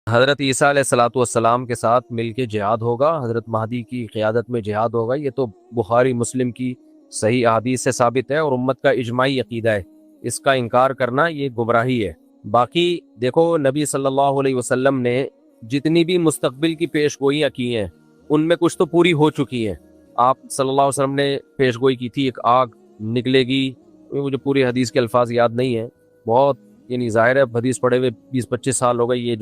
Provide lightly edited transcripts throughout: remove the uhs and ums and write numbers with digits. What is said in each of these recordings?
حضرت عیسیٰ علیہ الصلوۃ والسلام کے ساتھ مل کے جہاد ہوگا، حضرت مہدی کی قیادت میں جہاد ہوگا، یہ تو بخاری مسلم کی صحیح احادیث سے ثابت ہے اور امت کا اجماعی عقیدہ ہے، اس کا انکار کرنا یہ گمراہی ہے۔ باقی دیکھو نبی صلی اللہ علیہ وسلم نے جتنی بھی مستقبل کی پیش گوئیاں کی ہیں ان میں کچھ تو پوری ہو چکی ہیں۔ آپ صلی اللہ علیہ وسلم نے پیش گوئی کی تھی ایک آگ نکلے گی، مجھے پوری حدیث کے الفاظ یاد نہیں ہیں، بہت یعنی ظاہر ہے حدیث پڑھے ہوئے 20-25 سال ہو گئے،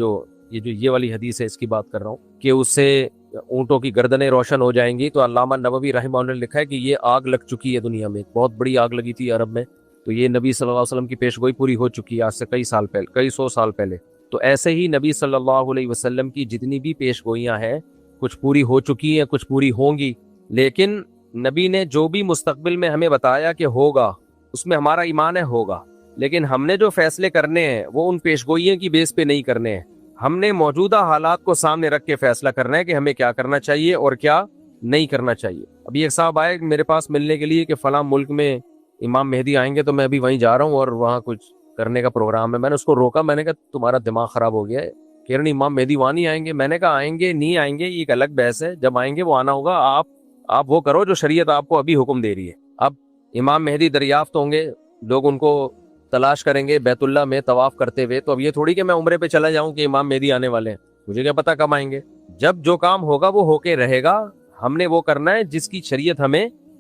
یہ والی حدیث ہے اس کی بات کر رہا ہوں کہ اس سے اونٹوں کی گردنیں روشن ہو جائیں گی۔ تو علامہ نووی رحمہ اللہ نے لکھا ہے کہ یہ آگ لگ چکی ہے دنیا میں، بہت بڑی آگ لگی تھی عرب میں، تو یہ نبی صلی اللہ علیہ وسلم کی پیش گوئی پوری ہو چکی ہے آج سے کئی سو سال پہلے۔ تو ایسے ہی نبی صلی اللہ علیہ وسلم کی جتنی بھی پیش گوئیاں ہیں کچھ پوری ہو چکی ہیں، کچھ پوری ہوں گی، لیکن نبی نے جو بھی مستقبل میں ہمیں بتایا کہ ہوگا اس میں ہمارا ایمان ہے ہوگا، لیکن ہم نے جو فیصلے کرنے ہیں وہ ان پیش گوئیوں کی بیس پہ نہیں کرنے ہیں، ہم نے موجودہ حالات کو سامنے رکھ کے فیصلہ کرنا ہے کہ ہمیں کیا کرنا چاہیے اور کیا نہیں کرنا چاہیے۔ ابھی ایک صاحب آئے میرے پاس ملنے کے لیے کہ فلاں ملک میں امام مہدی آئیں گے، تو میں ابھی وہیں جا رہا ہوں اور وہاں کچھ کرنے کا پروگرام ہے۔ میں نے اس کو روکا، میں نے کہا تمہارا دماغ خراب ہو گیا ہے، کہہ رہے امام مہدی وہاں نہیں آئیں گے۔ میں نے کہا آئیں گے نہیں آئیں گے یہ ایک الگ بحث ہے، جب آئیں گے وہ آنا ہوگا، آپ وہ کرو جو شریعت آپ کو ابھی حکم دے رہی ہے۔ اب امام مہدی دریافت ہوں گے، لوگ ان کو تلاش کریں گے بیت اللہ میں طواف کرتے ہوئے، تو اب یہ تھوڑی کہ میں عمرے پہ چلا جاؤں کہ امام مہدی آنے والے ہیں، مجھے کیا پتا کب آئیں گے۔ جب جو کام ہوگا وہ ہو کے رہے گا، ہم نے وہ کرنا ہے جس کی شریعت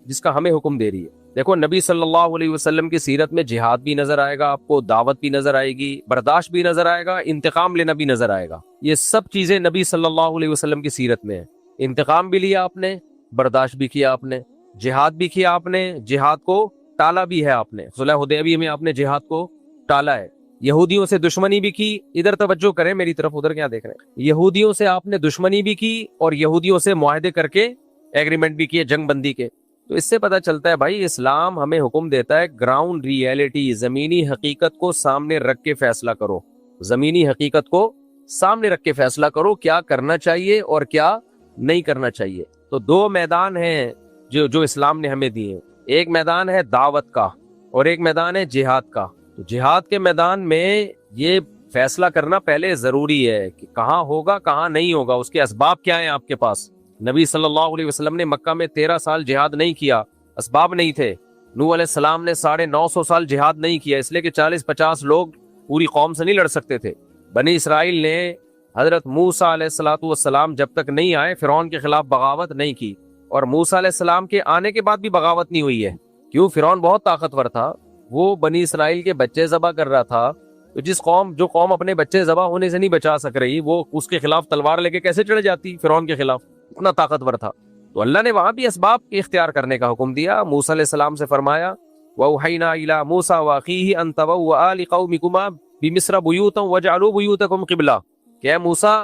جس کا ہمیں حکم دے رہی ہے۔ دیکھو نبی صلی اللہ علیہ وسلم کی سیرت میں جہاد بھی نظر آئے گا آپ کو، دعوت بھی نظر آئے گی، برداشت بھی نظر آئے گا، انتقام لینا بھی نظر آئے گا، یہ سب چیزیں نبی صلی اللہ علیہ وسلم کی سیرت میں ہیں۔ انتقام بھی لیا آپ نے، برداشت بھی کیا آپ نے، جہاد بھی کیا آپ نے، جہاد کو ٹالا بھی ہے آپ نے، صلح حدیبیہ میں آپ نے جہاد کو ٹالا ہے، یہودیوں سے دشمنی بھی کی، ادھر توجہ کریں میری طرف، ادھر کیا دیکھ رہے ہیں، یہودیوں سے آپ نے دشمنی بھی کی اور یہودیوں سے معاہدے کر کے ایگریمنٹ بھی کیے جنگ بندی کے۔ تو اس سے پتہ چلتا ہے بھائی اسلام ہمیں حکم دیتا ہے گراؤنڈ ریئلٹی، زمینی حقیقت کو سامنے رکھ کے فیصلہ کرو، زمینی حقیقت کو سامنے رکھ کے فیصلہ کرو کیا کرنا چاہیے اور کیا نہیں کرنا چاہیے۔ تو دو میدان ہیں جو اسلام نے ہمیں دیے، ایک میدان ہے دعوت کا اور ایک میدان ہے جہاد کا۔ تو جہاد کے میدان میں یہ فیصلہ کرنا پہلے ضروری ہے کہ کہاں ہوگا کہاں نہیں ہوگا، اس کے اسباب کیا ہیں آپ کے پاس۔ نبی صلی اللہ علیہ وسلم نے مکہ میں 13 سال جہاد نہیں کیا، اسباب نہیں تھے۔ نوح علیہ السلام نے 950 سال جہاد نہیں کیا، اس لیے کہ 40-50 لوگ پوری قوم سے نہیں لڑ سکتے تھے۔ بنی اسرائیل نے حضرت موسیٰ علیہ الصلوۃ والسلام جب تک نہیں آئے فرعون کے خلاف بغاوت نہیں کی، اور موسیٰ علیہ السلام کے آنے کے بعد بھی بغاوت نہیں ہوئی ہے، کیوں؟ فرعون بہت طاقتور تھا، وہ بنی اسرائیل کے بچے ذبح کر رہا تھا، تو جو قوم اپنے بچے ذبح ہونے سے نہیں بچا سک رہی، وہ اس کے خلاف تلوار لے کے کیسے چڑھ جاتی فرعون کے خلاف، اتنا طاقتور تھا۔ تو اللہ نے وہاں بھی اسباب اختیار کرنے کا حکم دیا، موسیٰ علیہ السلام سے فرمایا وَأَوْحَيْنَا إِلَىٰ مُوسَىٰ وَأَخِيهِ أَن تَبَوَّآ لِقَوْمِكُمَا بِمِصْرَ بُيُوتًا وَاجْعَلُوا بُيُوتَكُمْ قِبْلَةً کہ اے موسیٰ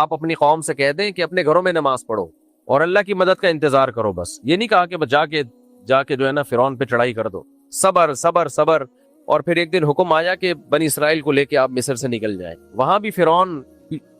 آپ اپنی قوم سے کہہ دیں کہ اپنے گھروں میں نماز پڑھو اور اللہ کی مدد کا انتظار کرو، بس یہ نہیں کہا کہ جا کے جو ہے نا فرعون پہ چڑھائی کر دو، صبر صبر صبر۔ اور پھر ایک دن حکم آیا کہ بنی اسرائیل کو لے کے آپ مصر سے نکل جائیں، وہاں بھی فرعون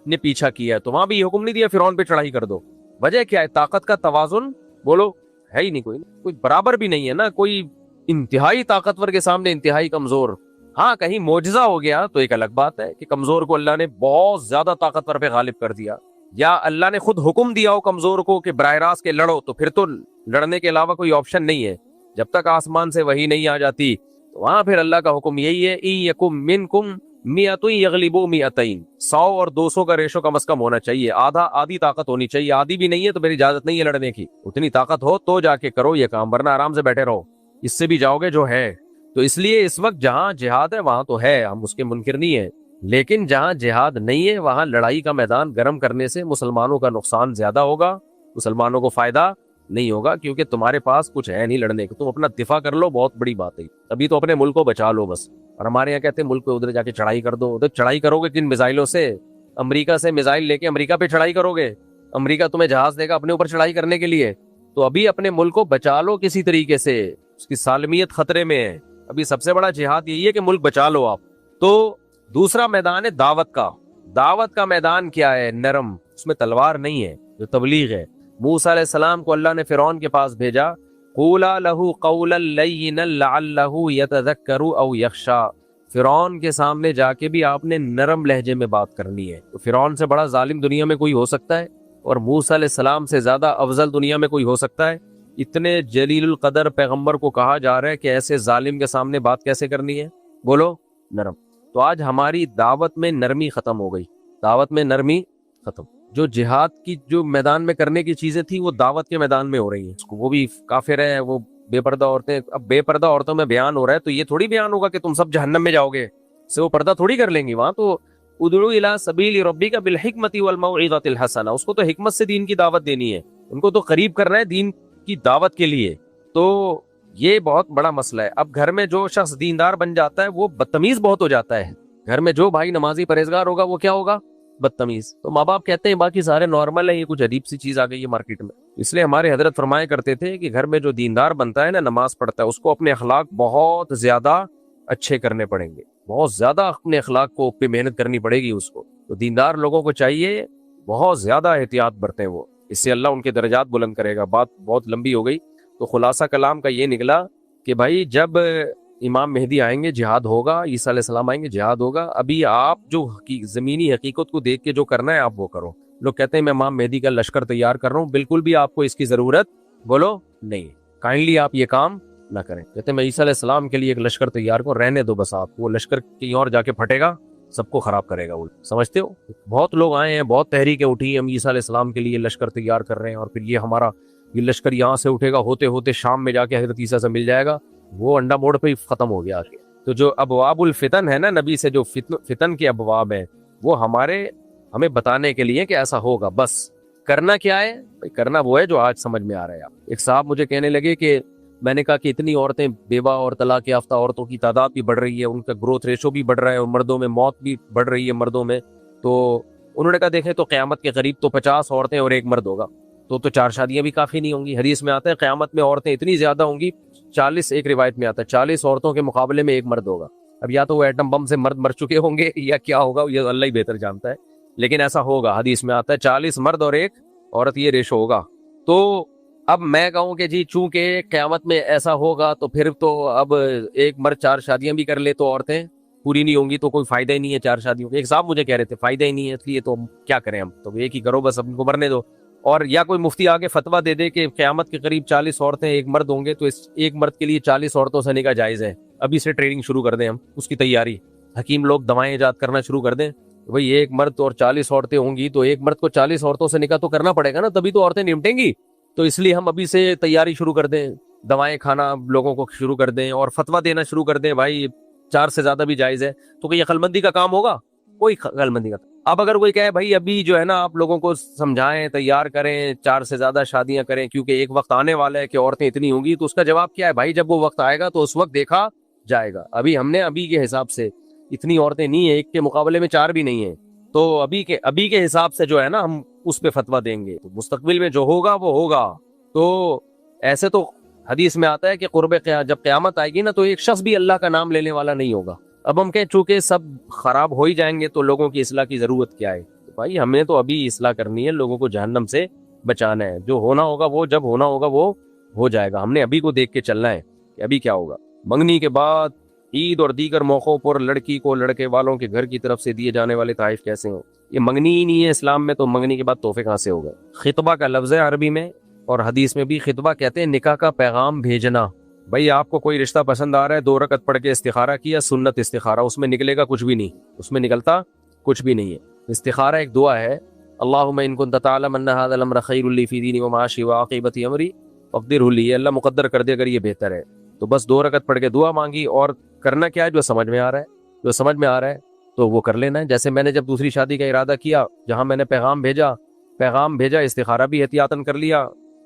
نے پیچھا کیا ہے، تو وہاں بھی حکم نہیں دیا فرعون پہ چڑھائی کر دو۔ وجہ کیا ہے؟ طاقت کا توازن بولو ہے ہی نہیں، کوئی برابر بھی نہیں ہے نا، کوئی انتہائی طاقتور کے سامنے انتہائی کمزور۔ ہاں کہیں معجزہ ہو گیا تو ایک الگ بات ہے کہ کمزور کو اللہ نے بہت زیادہ طاقتور پہ غالب کر دیا، یا اللہ نے خود حکم دیا ہو کمزور کو کہ براہ راست کے لڑو، تو پھر تو لڑنے کے علاوہ کوئی آپشن نہیں ہے۔ جب تک آسمان سے وحی نہیں آ جاتی تو وہاں پھر اللہ کا حکم یہی ہے اِن یکم منکم مئۃ یغلبوا مئتین، 100 اور 200 کا ریشو کم از کم ہونا چاہیے، آدھی طاقت ہونی چاہیے، آدھی بھی نہیں ہے تو میری اجازت نہیں ہے لڑنے کی، اتنی طاقت ہو تو جا کے کرو یہ کام، ورنہ آرام سے بیٹھے رہو، اس سے بھی جاؤ گے جو ہے۔ تو اس لیے اس وقت جہاں جہاد ہے وہاں تو ہے، ہم اس کے منکر نہیں ہیں، لیکن جہاں جہاد نہیں ہے وہاں لڑائی کا میدان گرم کرنے سے مسلمانوں کا نقصان زیادہ ہوگا، مسلمانوں کو فائدہ نہیں ہوگا، کیونکہ تمہارے پاس کچھ ہے نہیں لڑنے کو، تم اپنا دفاع کر لو، بہت بڑی بات ہے، ابھی تو اپنے ملک کو بچا لو بس۔ اور ہمارے یہاں کہتے ہیں ملک پہ ادھر جا کے چڑھائی کر دو، ادھر چڑھائی کرو گے کن میزائلوں سے؟ امریکہ سے میزائل لے کے امریکہ پہ چڑھائی کرو گے، امریکہ تمہیں جہاز دے گا اپنے اوپر چڑھائی کرنے کے لیے؟ تو ابھی اپنے ملک کو بچا لو کسی طریقے سے، اس کی سالمیت خطرے میں ہے، ابھی سب سے بڑا جہاد یہی ہے کہ ملک بچا لو آپ۔ تو دوسرا میدان ہے دعوت کا۔ دعوت کا میدان کیا ہے؟ نرم، اس میں تلوار نہیں ہے، جو تبلیغ ہے۔ موسیٰ علیہ السلام کو اللہ نے فرعون کے پاس بھیجا، قولا لہ قولا لینا لعلہ یتذکر او یخشی، فرعون کے سامنے جا کے بھی آپ نے نرم لہجے میں بات کرنی ہے. تو فرعون سے بڑا ظالم دنیا میں کوئی ہو سکتا ہے؟ اور موسیٰ علیہ السلام سے زیادہ افضل دنیا میں کوئی ہو سکتا ہے؟ اتنے جلیل القدر پیغمبر کو کہا جا رہا ہے کہ ایسے ظالم کے سامنے بات کیسے کرنی ہے؟ بولو نرم. تو آج ہماری دعوت میں نرمی ختم ہو گئی. دعوت میں نرمی ختم. جو جہاد کی جو میدان میں کرنے کی چیزیں تھیں وہ دعوت کے میدان میں ہو رہی ہیں. وہ بھی کافر ہے, وہ بے پردہ عورتیں. اب بے پردہ عورتوں میں بیان ہو رہا ہے تو یہ تھوڑی بیان ہوگا کہ تم سب جہنم میں جاؤ گے, سے وہ پردہ تھوڑی کر لیں گی وہاں. تو ادعو الی سبیل ربک بالحکمت والموعظۃ الحسنہ, اس کو تو حکمت سے دین کی دعوت دینی ہے, ان کو تو قریب کرنا ہے دین کی دعوت کے لیے. تو یہ بہت بڑا مسئلہ ہے. اب گھر میں جو شخص دیندار بن جاتا ہے وہ بدتمیز بہت ہو جاتا ہے. گھر میں جو بھائی نمازی پرہیزگار ہوگا وہ کیا ہوگا؟ بدتمیز. تو ماں باپ کہتے ہیں باقی سارے نارمل ہیں, یہ کچھ عجیب سی چیز آ گئی ہے مارکیٹ میں. اس لیے ہمارے حضرت فرمایا کرتے تھے کہ گھر میں جو دیندار بنتا ہے نا, نماز پڑھتا ہے, اس کو اپنے اخلاق بہت زیادہ اچھے کرنے پڑیں گے, بہت زیادہ اپنے اخلاق کو پہ محنت کرنی پڑے گی اس کو. تو دیندار لوگوں کو چاہیے بہت زیادہ احتیاط برتیں وہ, اس سے اللہ ان کے درجات بلند کرے گا. بات بہت لمبی ہو گئی. تو خلاصہ کلام کا یہ نکلا کہ بھائی جب امام مہدی آئیں گے جہاد ہوگا, عیسیٰ علیہ السلام آئیں گے جہاد ہوگا. ابھی آپ جو زمینی حقیقت کو دیکھ کے جو کرنا ہے آپ وہ کرو. لوگ کہتے ہیں میں امام مہدی کا لشکر تیار کر رہا ہوں, بالکل بھی آپ کو اس کی ضرورت بولو نہیں. کائنڈلی آپ یہ کام نہ کریں. کہتے ہیں میں عیسیٰ علیہ السلام کے لیے ایک لشکر تیار کروں, رہنے دو بس آپ, وہ لشکر کہیں اور جا کے پھٹے گا, سب کو خراب کرے گا وہ. سمجھتے ہو, بہت لوگ آئے ہیں, بہت تحریکیں اٹھی ہیں, ہم عیسیٰ علیہ السلام کے لیے لشکر تیار کر رہے ہیں, اور پھر یہ ہمارا یہ لشکر یہاں سے اٹھے گا, ہوتے ہوتے شام میں جا کے حضرت عیسیٰ سے مل جائے گا. وہ انڈا موڑ پہ ہی ختم ہو گیا. تو جو ابواب الفتن ہے نا, نبی سے جو فتن کے ابواب ہیں, وہ ہمیں بتانے کے لیے کہ ایسا ہوگا. بس کرنا کیا ہے بھائی؟ کرنا وہ ہے جو آج سمجھ میں آ رہا ہے. ایک صاحب مجھے کہنے لگے کہ میں نے کہا کہ اتنی عورتیں بیوہ اور طلاق یافتہ عورتوں کی تعداد بھی بڑھ رہی ہے, ان کا گروتھ ریشو بھی بڑھ رہا ہے, اور مردوں میں موت بھی بڑھ رہی ہے مردوں میں. تو انہوں نے کہا دیکھیں تو قیامت کے قریب تو 50 عورتیں اور ایک مرد ہوگا, تو 4 شادیاں بھی کافی نہیں ہوں گی. حدیث میں آتا ہے قیامت میں عورتیں اتنی زیادہ ہوں گی, 40, ایک روایت میں آتا ہے 40 عورتوں کے مقابلے میں ایک مرد ہوگا. اب یا تو وہ ایٹم بم سے مرد مر چکے ہوں گے یا کیا ہوگا, یہ اللہ ہی بہتر جانتا ہے, لیکن ایسا ہوگا. حدیث میں آتا ہے 40 مرد اور ایک عورت یہ ریشو ہوگا. تو اب میں کہوں کہ جی چونکہ قیامت میں ایسا ہوگا تو پھر تو اب ایک مرد 4 شادیاں بھی کر لے تو عورتیں پوری نہیں ہوں گی, تو کوئی فائدہ ہی نہیں ہے 4 شادیوں کا. ایک صاحب مجھے کہہ رہے تھے فائدہ ہی نہیں ہے, اس لیے تو کیا کریں ہم, تو ایک ہی کرو بس, اپن کو مرنے دو. اور یا کوئی مفتی آگے فتویٰ دے دے کہ قیامت کے قریب 40 عورتیں ایک مرد ہوں گے, تو اس ایک مرد کے لیے 40 عورتوں سے نکاح جائز ہے. ابھی سے ٹریننگ شروع کر دیں ہم, اس کی تیاری. حکیم لوگ دوائیں ایجاد کرنا شروع کر دیں. بھئی ایک مرد اور 40 عورتیں ہوں گی, تو ایک مرد کو 40 عورتوں سے نکاح تو کرنا پڑے گا نا, تبھی تو عورتیں نمٹیں گی. تو اس لیے ہم ابھی سے تیاری شروع کر دیں, دوائیں کھانا لوگوں کو شروع کر دیں, اور فتویٰ دینا شروع کر دیں بھائی 4 سے زیادہ بھی جائز ہے. تو کہ یہ عقل مندی کا کام ہوگا؟ کوئی عقل مندی کا. اب اگر کوئی کہے بھائی ابھی جو ہے نا آپ لوگوں کو سمجھائیں, تیار کریں, 4 سے زیادہ شادیاں کریں, کیونکہ ایک وقت آنے والا ہے کہ عورتیں اتنی ہوں گی, تو اس کا جواب کیا ہے بھائی؟ جب وہ وقت آئے گا تو اس وقت دیکھا جائے گا. ابھی ہم نے ابھی کے حساب سے اتنی عورتیں نہیں ہیں, ایک کے مقابلے میں 4 بھی نہیں ہیں, تو ابھی کے حساب سے جو ہے نا ہم اس پہ فتویٰ دیں گے. تو مستقبل میں جو ہوگا وہ ہوگا. تو ایسے تو حدیث میں آتا ہے کہ جب قیامت آئے گی نا, تو ایک شخص بھی اللہ کا نام لینے والا نہیں ہوگا. اب ہم کہیں چونکہ سب خراب ہو ہی جائیں گے تو لوگوں کی اصلاح کی ضرورت کیا ہے؟ تو بھائی ہم نے تو ابھی اصلاح کرنی ہے, لوگوں کو جہنم سے بچانا ہے. جو ہونا ہوگا وہ جب ہونا ہوگا وہ ہو جائے گا. ہم نے ابھی کو دیکھ کے چلنا ہے کہ ابھی کیا ہوگا. منگنی کے بعد عید اور دیگر موقعوں پر لڑکی کو لڑکے والوں کے گھر کی طرف سے دیے جانے والے تحائف کیسے ہوں؟ یہ منگنی ہی نہیں ہے اسلام میں, تو منگنی کے بعد تحفے کہاں سے ہوگا؟ خطبہ کا لفظ ہے عربی میں, اور حدیث میں بھی خطبہ کہتے ہیں نکاح کا پیغام بھیجنا. بھائی آپ کو کوئی رشتہ پسند آ رہا ہے, 2 رکعت پڑھ کے استخارہ کیا, سنت استخارہ, اس میں نکلے گا کچھ بھی نہیں, اس میں نکلتا کچھ بھی نہیں ہے. استخارہ ایک دعا ہے, اللہم ان کنت تعلم ان ھذا الامر خیر لی فی دینی ومعاشی وعاقبۃ امری فاقدرہ لی, اللہ مقدر کر دے اگر یہ بہتر ہے. تو بس 2 رکعت پڑھ کے دعا مانگی, اور کرنا کیا ہے جو سمجھ میں آ رہا ہے, جو سمجھ میں آ رہا ہے تو وہ کر لینا ہے. جیسے میں نے جب دوسری شادی کا ارادہ کیا, جہاں میں نے پیغام بھیجا, استخارہ بھی احتیاطاً کر لیا,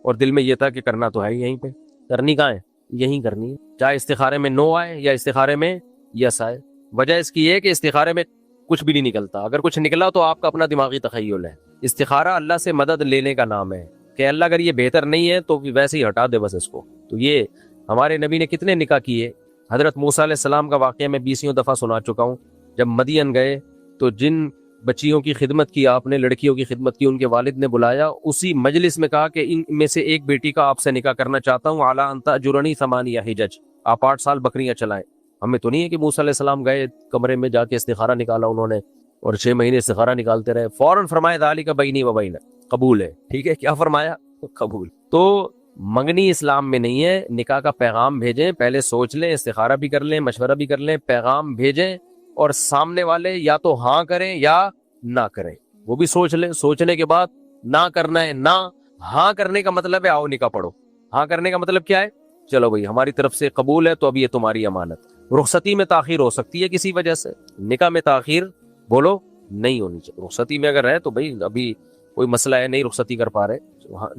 اور دل میں یہ تھا کہ کرنا تو ہے ہی یہیں پہ, کرنی کہاں ہے, یہیں کرنی ہے, چاہے استخارے میں نو آئے یا استخارے میں یس آئے. وجہ اس کی یہ کہ استخارے میں کچھ بھی نہیں نکلتا, اگر کچھ نکلا تو آپ کا اپنا دماغی تخیل ہے. استخارہ اللہ سے مدد لینے کا نام ہے کہ اللہ اگر یہ بہتر نہیں ہے تو ویسے ہی ہٹا دے بس اس کو. تو یہ ہمارے نبی نے کتنے نکاح کیے. حضرت موسیٰ علیہ السلام کا واقعہ میں 20 دفعہ سنا چکا ہوں. جب مدین گئے تو جن بچیوں کی خدمت کی آپ نے, لڑکیوں کی خدمت کی, ان کے والد نے بلایا, اسی مجلس میں کہا کہ ان میں سے ایک بیٹی کا آپ سے نکاح کرنا چاہتا ہوں, اعلیٰ ان تأجرنی 8 حجج, آپ 8 سال بکریاں چلائیں. ہمیں تو نہیں ہے کہ موسیٰ علیہ السلام گئے کمرے میں جا کے استخارہ نکالا انہوں نے اور 6 مہینے استخارہ نکالتے رہے، فوراً فرمایا ذالک بینی و بینک، قبول ہے، ٹھیک ہے، کیا فرمایا؟ قبول۔ تو منگنی اسلام میں نہیں ہے، نکاح کا پیغام بھیجیں، پہلے سوچ لیں، استخارہ بھی کر لیں، مشورہ بھی کر لیں، پیغام بھیجیں اور سامنے والے یا تو ہاں کریں یا نہ کریں، وہ بھی سوچ لیں، سوچنے کے بعد نہ کرنا ہے نہ، ہاں کرنے کا مطلب ہے آؤ نکاح پڑھو، ہاں کرنے کا مطلب کیا ہے؟ چلو بھائی ہماری طرف سے قبول ہے تو اب یہ تمہاری امانت۔ رخصتی میں تاخیر ہو سکتی ہے کسی وجہ سے، نکاح میں تاخیر بولو نہیں ہونی چاہیے۔ رخصتی میں اگر ہے تو بھائی ابھی کوئی مسئلہ ہے نہیں رخصتی کر پا رہے،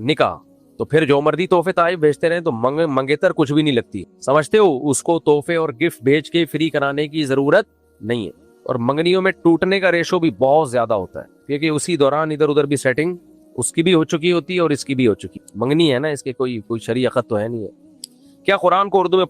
نکاح تو پھر جو مرضی تحفے تحائف بھیجتے رہیں تو منگیتر کچھ بھی نہیں لگتی، سمجھتے ہو؟ اس کو تحفے اور گفٹ بھیج کے فری کرانے کی ضرورت نہیں ہے۔ اور منگنیوں میں ٹوٹنے کا ریشو بھی بہت زیادہ ہوتا ہے کیونکہ اسی دوران ادھر ادھر بھی سیٹنگ اس کی بھی ہو چکی ہوتی ہے اور اس کی بھی ہو چکی، منگنی ہے نا، اس کے کوئی شرعی عقد تو ہے نہیں ہے۔ کیا قرآن کو اردو میں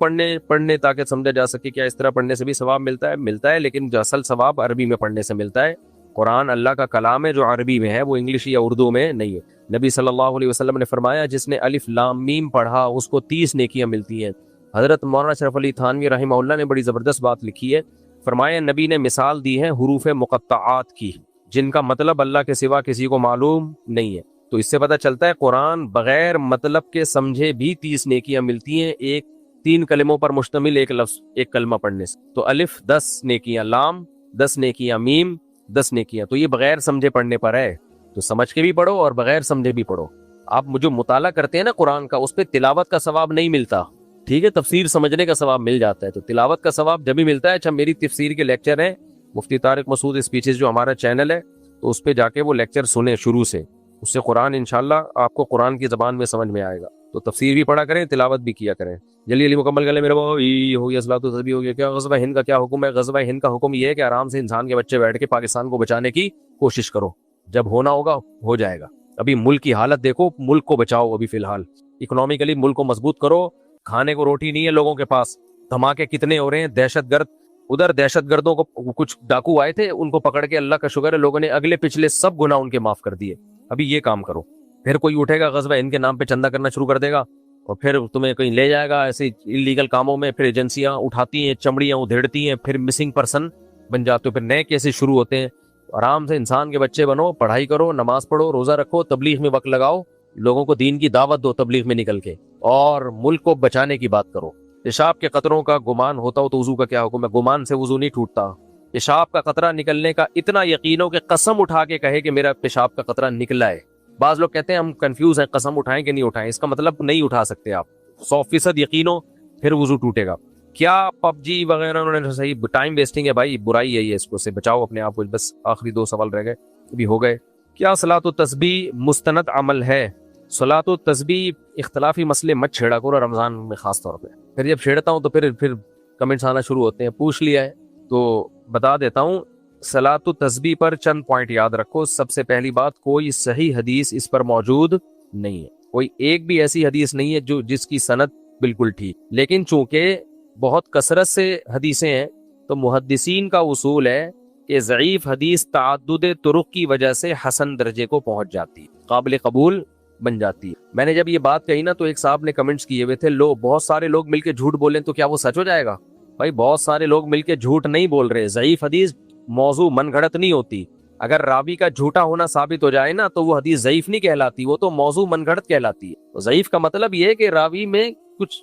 پڑھنے تاکہ سمجھا جا سکے، کیا اس طرح پڑھنے سے بھی ثواب ملتا ہے لیکن جو اصل ثواب عربی میں پڑھنے سے ملتا ہے۔ قرآن اللہ کا کلام ہے جو عربی میں ہے، وہ انگلش یا اردو میں نہیں ہے۔ نبی صلی اللہ علیہ وسلم نے فرمایا جس نے الف لام میم پڑھا اس کو 30 نیکیاں ملتی ہیں۔ حضرت مولانا اشرف علی تھانوی رحمہ اللہ نے بڑی زبردست بات لکھی ہے، فرمایا نبی نے مثال دی ہے حروف مقطعات کی جن کا مطلب اللہ کے سوا کسی کو معلوم نہیں ہے۔ تو اس سے پتہ چلتا ہے قرآن بغیر مطلب کے سمجھے بھی 30 نیکیاں ملتی ہیں، 3 کلموں پر مشتمل ایک لفظ، ایک کلمہ پڑھنے سے۔ تو الف 10 نیکیاں، لام 10 نیکیاں، میم 10 نیکیاں، تو یہ بغیر سمجھے پڑھنے پر ہے، تو سمجھ کے بھی پڑھو اور بغیر سمجھے بھی پڑھو۔ آپ جو مطالعہ کرتے ہیں نا قرآن کا، اس پہ تلاوت کا ثواب نہیں ملتا، ٹھیک ہے، تفسیر سمجھنے کا ثواب مل جاتا ہے، تو تلاوت کا ثواب جب بھی ملتا ہے۔ اچھا میری تفسیر کے لیکچر ہیں مفتی طارق مسعود اسپیچز جو ہمارا چینل ہے، تو اس پہ جا کے وہ لیکچر سنیں شروع سے، اس سے قرآن انشاءاللہ آپ کو قرآن کی زبان میں سمجھ میں آئے گا۔ تو تفسیر بھی پڑھا کریں، تلاوت بھی کیا کریں۔ جلدی مکمل کر لیں میرے بھائی، ہو گیا صلاۃ و تسبیح ہو گیا۔ کیا غزوہ ہند کا کیا حکم ہے؟ غزوہ ہند کا حکم یہ ہے کہ آرام سے انسان کے بچے بیٹھ کے پاکستان کو بچانے کی کوشش کرو، جب ہونا ہوگا ہو جائے گا۔ ابھی ملک کی حالت دیکھو، ملک کو بچاؤ، ابھی فی الحال اکنامکلی ملک کو مضبوط کرو۔ کھانے کو روٹی نہیں ہے لوگوں کے پاس، دھماکے کتنے ہو رہے ہیں، دہشت گرد، ادھر دہشت گردوں کو کچھ ڈاکو آئے تھے، ان کو پکڑ کے اللہ کا شکر ہے لوگوں نے اگلے پچھلے سب گناہ ان کے معاف کر دیے۔ ابھی یہ کام کرو، پھر کوئی اٹھے گا غزوہ ہند کے نام پہ چندہ کرنا شروع کر دے گا اور پھر تمہیں کہیں لے جائے گا ایسے انلیگل کاموں میں، پھر ایجنسیاں اٹھاتی ہیں، چمڑیاں ادھیڑتی ہیں، پھر مسنگ پرسن بن جاتے ہو، پھر نئے کیسز شروع ہوتے ہیں۔ آرام سے انسان کے بچے بنو، پڑھائی کرو، نماز پڑھو، روزہ رکھو، تبلیغ میں وقت لگاؤ، لوگوں کو دین کی دعوت دو تبلیغ میں نکل کے، اور ملک کو بچانے کی بات کرو۔ پیشاب کے قطروں کا گمان ہوتا ہو تو وضو کا کیا حکم ہے؟ گمان سے وضو نہیں ٹوٹتا۔ پیشاب کا قطرہ نکلنے کا اتنا یقین ہو کہ قسم اٹھا کے کہے کہ میرا پیشاب کا قطرہ نکلا ہے۔ بعض لوگ کہتے ہیں ہم کنفیوز ہیں، قسم اٹھائیں کہ نہیں اٹھائیں، اس کا مطلب نہیں اٹھا سکتے آپ، 100% یقین ہو پھر وضو ٹوٹے گا۔ کیا پب جی وغیرہ انہوں نے صحیح ٹائم ویسٹنگ ہے بھائی، برائی ہے یہ، اس کو سے بچاؤ اپنے آپ کو۔ بس آخری 2 سوال رہ گئے، ابھی ہو گئے۔ کیا صلاۃ التسبیح مستند عمل ہے؟ صلاۃ التسبیح اختلافی مسئلے مت چھیڑا کرو رمضان میں خاص طور پہ، پھر جب چھیڑتا ہوں تو پھر کمنٹس آنا شروع ہوتے ہیں۔ پوچھ لیا ہے تو بتا دیتا ہوں، صلاۃ التسبیح پر چند پوائنٹ یاد رکھو۔ سب سے پہلی بات، کوئی صحیح حدیث اس پر موجود نہیں ہے، کوئی ایک بھی ایسی حدیث نہیں ہے جس کی سند بالکل ٹھیک، لیکن چونکہ بہت کثرت سے حدیثیں ہیں تو محدثین کا اصول ہے کہ ضعیف حدیث تعدد طرق کی وجہ سے حسن درجے کو پہنچ جاتی ہے، قابل قبول بن جاتی ہے۔ میں نے جب یہ بات کہی نا تو ایک صاحب نے کمنٹس کیے ہوئے تھے، بہت سارے لوگ مل کے جھوٹ بولیں تو کیا وہ سچ ہو جائے گا؟ بھائی بہت سارے لوگ مل کے جھوٹ نہیں بول رہے، ضعیف حدیث موضوع من گھڑت نہیں ہوتی۔ اگر راوی کا جھوٹا ہونا ثابت ہو جائے نا تو وہ حدیث ضعیف نہیں کہلاتی، وہ تو موضوع من گھڑت کہلاتی ہے۔ تو ضعیف کا مطلب یہ ہے کہ راوی میں کچھ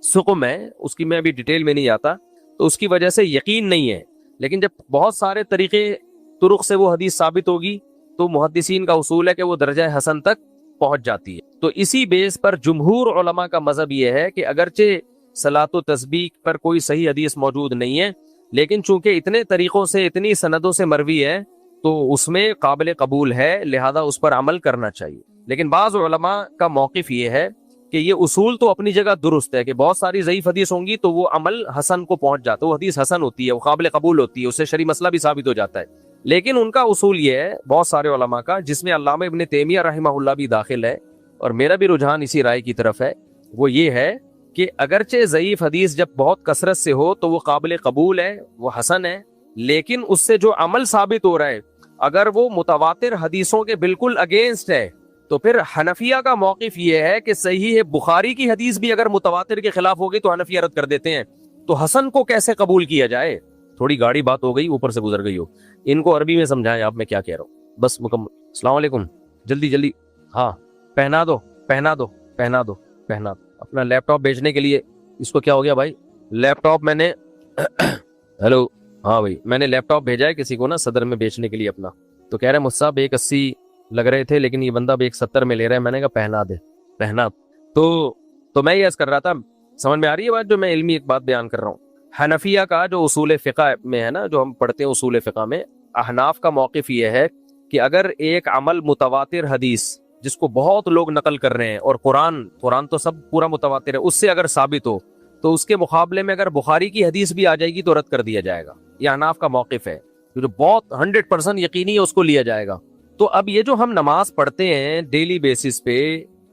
سقم ہے، اس کی میں ابھی ڈیٹیل میں نہیں آتا، تو اس کی وجہ سے یقین نہیں ہے۔ لیکن جب بہت سارے طریقے طرق سے وہ حدیث ثابت ہوگی تو محدثین کا اصول ہے کہ وہ درجہ حسن تک پہنچ جاتی ہے۔ تو اسی بیس پر جمہور علماء کا مذہب یہ ہے کہ اگرچہ صلاۃ و تسبیح پر کوئی صحیح حدیث موجود نہیں ہے، لیکن چونکہ اتنے طریقوں سے، اتنی سندوں سے مروی ہے تو اس میں قابل قبول ہے، لہذا اس پر عمل کرنا چاہیے۔ لیکن بعض علماء کا موقف یہ ہے کہ یہ اصول تو اپنی جگہ درست ہے کہ بہت ساری ضعیف حدیث ہوں گی تو وہ عمل حسن کو پہنچ جاتا ہے، وہ حدیث حسن ہوتی ہے، وہ قابل قبول ہوتی ہے، اس سے شرعی مسئلہ بھی ثابت ہو جاتا ہے۔ لیکن ان کا اصول یہ ہے بہت سارے علماء کا، جس میں علامہ ابن تیمیہ رحمہ اللہ بھی داخل ہے، اور میرا بھی رجحان اسی رائے کی طرف ہے، وہ یہ ہے کہ اگرچہ ضعیف حدیث جب بہت کثرت سے ہو تو وہ قابل قبول ہے، وہ حسن ہے، لیکن اس سے جو عمل ثابت ہو رہا ہے اگر وہ متواتر حدیثوں کے بالکل اگینسٹ ہے تو پھر حنفیہ کا موقف یہ ہے کہ صحیح بخاری کی حدیث بھی اگر متواتر کے خلاف ہوگی تو حنفیہ رد کر دیتے ہیں۔ تو حسن کو کیسے قبول کیا جائے؟ تھوڑی گاڑی بات ہو گئی، اوپر سے گزر گئی ہو، ان کو عربی میں سمجھائیں آپ میں کیا کہہ رہا ہوں، بس مکمل۔ السلام علیکم، جلدی جلدی، ہاں پہنا دو پہنا دو پہنا دو پہنا دو۔ اپنا لیپ ٹاپ بیچنے کے لیے، اس کو کیا ہو گیا بھائی؟ لیپ ٹاپ میں نے ہیلو، ہاں بھائی میں نے لیپ ٹاپ بھیجا ہے کسی کو نا صدر میں بیچنے کے لیے اپنا، تو کہہ رہے مجھ صاحب 180 لگ رہے تھے لیکن یہ بندہ 170 میں لے رہا ہے، میں نے کہا پہنا دے پہنا۔ تو میں یہ عرض کر رہا تھا، سمجھ میں آ رہی ہے بات جو میں علمی ایک بات بیان کر رہا ہوں؟ حنفیہ کا جو اصول فقہ میں ہے نا، جو ہم پڑھتے ہیں اصول فقہ میں، احناف کا موقف یہ ہے کہ اگر ایک عمل متواتر حدیث جس کو بہت لوگ نقل کر رہے ہیں، اور قرآن تو سب پورا متواتر ہے، اس سے اگر ثابت ہو تو اس کے مقابلے میں اگر بخاری کی حدیث بھی آ جائے گی تو رد کر دیا جائے گا۔ یہ احناف کا موقف ہے، جو بہت 100% یقینی ہے، اس کو لیا جائے گا۔ تو اب یہ جو ہم نماز پڑھتے ہیں ڈیلی بیسس پہ،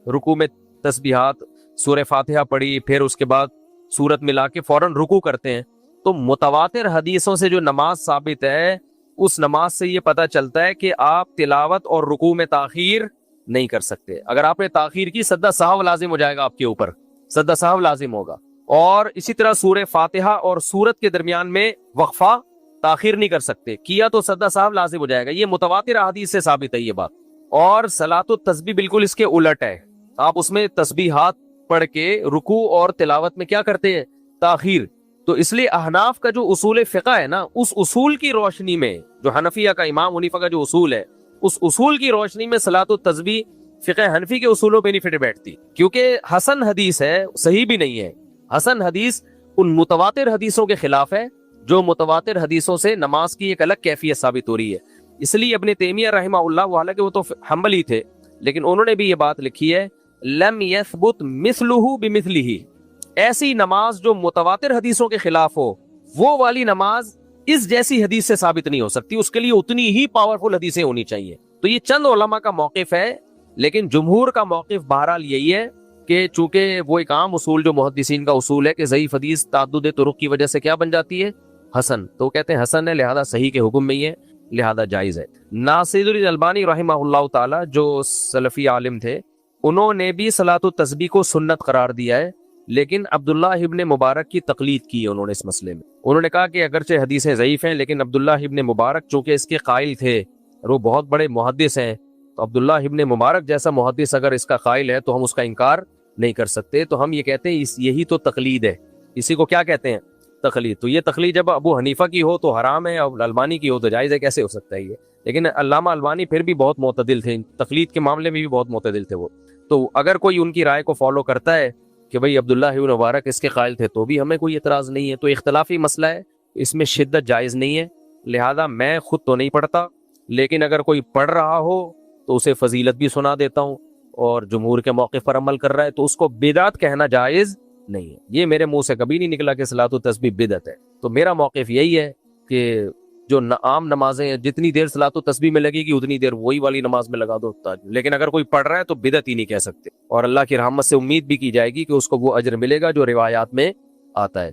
رکوع میں تسبیحات، سورہ فاتحہ پڑھی، پھر اس کے بعد سورت ملا کے فوراً رکوع کرتے ہیں، تو متواتر حدیثوں سے جو نماز ثابت ہے، اس نماز سے یہ پتہ چلتا ہے کہ آپ تلاوت اور رکوع میں تاخیر نہیں کر سکتے۔ اگر آپ نے تاخیر کی، سجدہ سہو لازم ہو جائے گا آپ کے اوپر، سجدہ سہو لازم ہوگا۔ اور اسی طرح سورہ فاتحہ اور سورت کے درمیان میں وقفہ تاخیر نہیں کر سکتے، کیا تو سجدہ سہو لازم ہو جائے گا۔ یہ متواتر احادیث سے ثابت ہے یہ بات۔ اور صلاۃ التسبیح بالکل اس کے الٹ ہے، آپ اس میں تسبیحات پڑھ کے رکوع اور تلاوت میں کیا کرتے ہیں؟ تاخیر۔ تو اس لیے احناف کا جو اصول فقہ ہے نا، اس اصول کی روشنی میں، جو حنفیہ کا، امام حنیفہ کا جو اصول ہے، اس اصول کی روشنی میں صلاۃ التسبیح فقہ حنفی کے اصولوں پہ نہیں فٹ بیٹھتی، کیونکہ حسن حدیث ہے، صحیح بھی نہیں ہے۔ حسن حدیث ان متواتر حدیثوں کے خلاف ہے، جو متواتر حدیثوں سے نماز کی ایک الگ کیفیت ثابت ہو رہی ہے۔ اس لیے ابن تیمیہ رحمہ اللہ، حالانکہ وہ تو حنبلی تھے، لیکن انہوں نے بھی یہ بات لکھی ہے، لم یثبت مثلہ بمثلہ، ایسی نماز جو متواتر حدیثوں کے خلاف ہو، وہ والی نماز اس جیسی حدیث سے ثابت نہیں ہو سکتی، اس کے لیے اتنی ہی پاورفل حدیثیں ہونی چاہیے۔ تو یہ چند علماء کا موقف ہے، لیکن جمہور کا موقف بہرحال یہی ہے کہ چونکہ وہ ایک عام اصول جو محدثین کا اصول ہے کہ ضعیف حدیث تعدد طرق کی وجہ سے کیا بن جاتی ہے؟ حسن۔ تو کہتے ہیں حسن ہے، لہذا صحیح کے حکم میں ہی ہے، لہذا جائز ہے۔ ناصر الالبانی رحمہ اللہ تعالی جو سلفی عالم تھے، انہوں نے بھی صلاۃ التسبیح کو سنت قرار دیا ہے، لیکن عبداللہ ابن مبارک کی تقلید کی ہے انہوں نے اس مسئلے میں۔ انہوں نے کہا کہ اگرچہ حدیثیں ضعیف ہیں، لیکن عبداللہ ابن مبارک چونکہ اس کے قائل تھے اور وہ بہت بڑے محدث ہیں، تو عبداللہ ابن مبارک جیسا محدث اگر اس کا قائل ہے تو ہم اس کا انکار نہیں کر سکتے۔ تو ہم یہ کہتے ہیں یہی تو تقلید ہے، اسی کو کیا کہتے ہیں؟ تقلید۔ تو یہ تقلید جب ابو حنیفہ کی ہو تو حرام ہے، اور البانی کی ہو تو جائز ہے، کیسے ہو سکتا ہے یہ؟ لیکن علامہ البانی پھر بھی بہت معتدل تھے، تقلید کے معاملے میں بھی بہت معتدل تھے وہ۔ تو اگر کوئی ان کی رائے کو فالو کرتا ہے کہ بھئی عبداللہ ابن مبارک اس کے قائل تھے، تو بھی ہمیں کوئی اعتراض نہیں ہے۔ تو اختلافی مسئلہ ہے، اس میں شدت جائز نہیں ہے، لہذا میں خود تو نہیں پڑھتا، لیکن اگر کوئی پڑھ رہا ہو تو اسے فضیلت بھی سنا دیتا ہوں، اور جمہور کے موقف پر عمل کر رہا ہے تو اس کو بدعت کہنا جائز نہیں ہے۔ یہ میرے منہ سے کبھی نہیں نکلا کہ صلاۃ التسبیح بدعت ہے۔ تو میرا موقف یہی ہے کہ جو عام نمازیں ہیں، جتنی دیر صلاۃ التسبیح میں لگے گی اتنی دیر وہی والی نماز میں لگا دو، لیکن اگر کوئی پڑھ رہا ہے تو بدعت ہی نہیں کہہ سکتے، اور اللہ کی رحمت سے امید بھی کی جائے گی کہ اس کو وہ اجر ملے گا جو روایات میں آتا ہے۔